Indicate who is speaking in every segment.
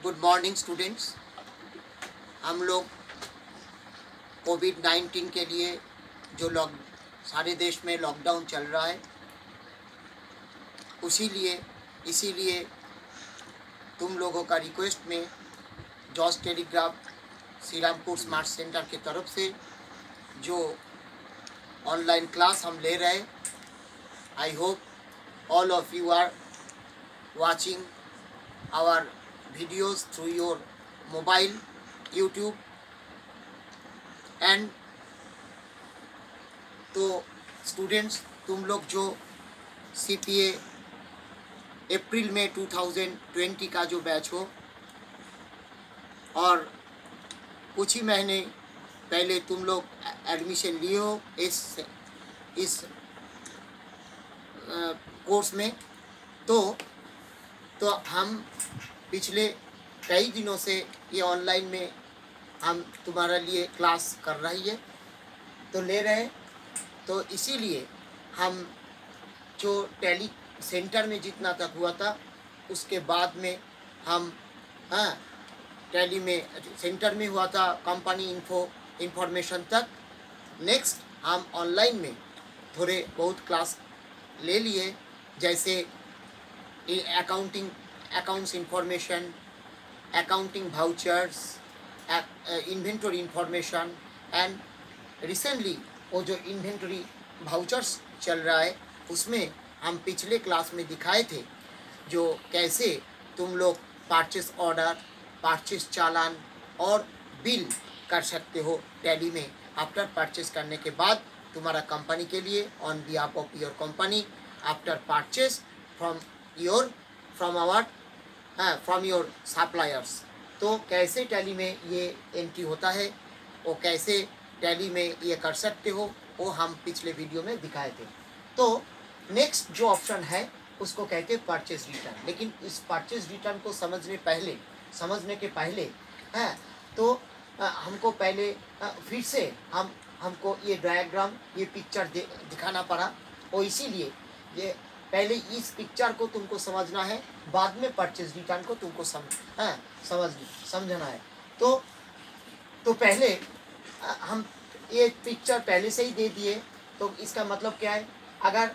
Speaker 1: Good morning students. हम लोग कोविड-19 के लिए जो सारे देश में लॉकडाउन चल रहा है, इसीलिए तुम लोगों का रिक्वेस्ट में जॉस टेलीग्राफ श्रीरामपुर स्मार्ट सेंटर की तरफ से जो ऑनलाइन क्लास हम ले रहे हैं, I hope all of you are watching our videos through your mobile, YouTube, and तो स्टूडेंट्स, तुम लोग जो CPA अप्रैल में 2020 का जो बैच हो और कुछ ही महीने पहले तुम लोग एडमिशन लिए हो इस कोर्स में, तो हम पिछले कई दिनों से ये ऑनलाइन में हम तुम्हारे लिए क्लास कर रही है तो ले रहे, तो इसीलिए हम जो टैली सेंटर में जितना तक हुआ था उसके बाद में हम टैली में सेंटर में हुआ था कंपनी इंफॉर्मेशन तक। नेक्स्ट हम ऑनलाइन में थोड़े बहुत क्लास ले लिए, जैसे accounts information, accounting vouchers, inventory information and recently वो जो इन्वेंटरी वाउचर्स चल रहा है उसमें हम पिछले क्लास में दिखाए थे जो कैसे तुम लोग परचेस ऑर्डर, परचेस चालान और बिल कर सकते हो टैली में आफ्टर परचेस करने के बाद तुम्हारा कंपनी के लिए on behalf of your company after purchase from your suppliers. तो कैसे टैली में ये एंट्री होता है, वो कैसे टैली में ये कर सकते हो, वो हम पिछले वीडियो में दिखाए थे। तो नेक्स्ट जो ऑप्शन है उसको कहते हैं परचेज रिटर्न। लेकिन इस परचेज रिटर्न को समझने के पहले तो हमको पहले फिर से हमको ये डायग्राम, ये पिक्चर दिखाना पड़ा, और इसीलिए ये पहले इस पिक्चर को तुमको समझना है, बाद में परचेज रिटर्न को तुमको समझना है। तो पहले हम ये पिक्चर पहले से ही दे दिए, तो इसका मतलब क्या है, अगर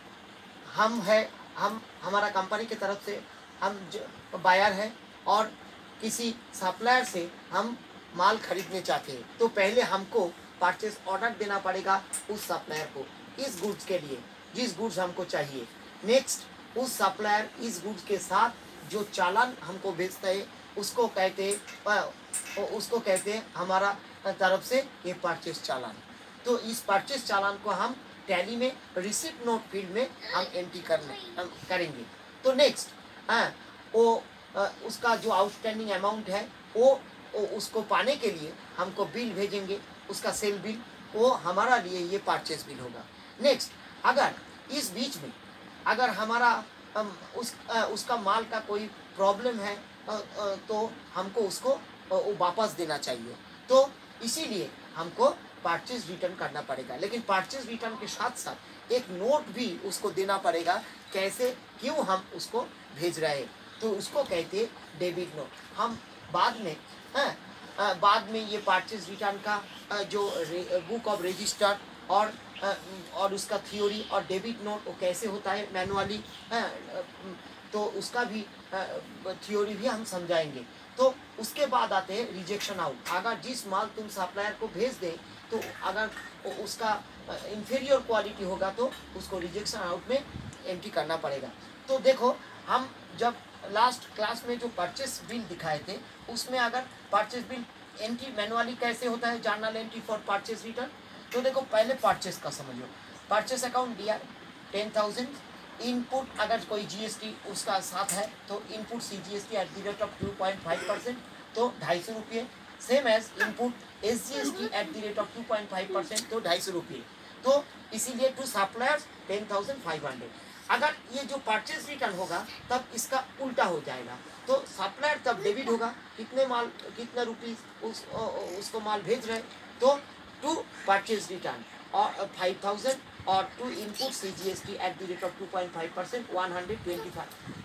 Speaker 1: हमारा कंपनी की तरफ से हम बायर है और किसी सप्लायर से हम माल खरीदने चाहते हैं, तो पहले हमको परचेज ऑर्डर देना पड़ेगा उस सप्लायर को इस गुड्स के लिए जिस गुड्स हमको चाहिए। नेक्स्ट उस सप्लायर इस गुड्स के साथ जो चालान हमको भेजता है उसको कहते हैं हमारा तरफ से ये परचेज चालान। तो इस परचेज चालान को हम टैली में रिसिप्ट नोट फील्ड में हम एंट्री करेंगे। तो नेक्स्ट उसका जो आउटस्टैंडिंग अमाउंट है वो उसको पाने के लिए हमको बिल भेजेंगे, उसका सेल बिल, वो हमारा लिए ये परचेज बिल होगा। नेक्स्ट अगर इस बीच में अगर हमारा उसका माल का कोई प्रॉब्लम है तो हमको उसको वापस देना चाहिए, तो इसीलिए हमको परचेज रिटर्न करना पड़ेगा। लेकिन परचेज रिटर्न के साथ साथ एक नोट भी उसको देना पड़ेगा, कैसे क्यों हम उसको भेज रहे हैं, तो उसको कहते हैं डेबिट नोट। हम बाद में ये परचेज रिटर्न का जो बुक ऑफ रजिस्टर और उसका थ्योरी और डेबिट नोट वो कैसे होता है मैनुअली, तो उसका भी थ्योरी भी हम समझाएंगे। तो उसके बाद आते हैं रिजेक्शन आउट। अगर जिस माल तुम सप्लायर को भेज दे तो अगर उसका इंफीरियर क्वालिटी होगा तो उसको रिजेक्शन आउट में एंट्री करना पड़ेगा। तो देखो, हम जब लास्ट क्लास में जो परचेस बिल दिखाए थे उसमें अगर परचेस बिल एंट्री मैनुअली कैसे होता है, journal entry for purchase return, तो देखो पहले परचेस का समझो। परचेस अकाउंट दिया 10,000, इनपुट अगर कोई GST उसका साथ है तो input CGST at the rate of 2.5%, तो 250 रुपये। Same as input SGST at the rate of 2.5%, तो 250 रुपये। तो इसीलिए टू सप्लायर्स 10,500। अगर ये जो परचेज रिटर्न होगा तब इसका उल्टा हो जाएगा, तो सप्लायर तब डेबिट होगा, कितने रुपीस उसको माल भेज रहे, तो टू परचेज रिटर्न और 5,000 और to input CGST at the rate of 2.5% 125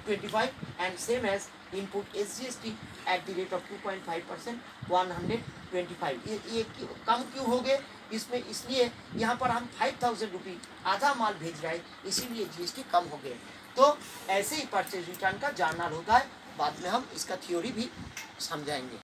Speaker 1: 25 and same as input SGST at the rate of 2.5% 125। ये कम क्यों हो गए इसमें? इसलिए यहाँ पर हम 5000 रुपये आधा माल भेज रहे हैं, इसीलिए GST कम हो गए। तो ऐसे ही परचेज रिटर्न का जर्नल होता है, बाद में हम इसका थ्योरी भी समझाएंगे।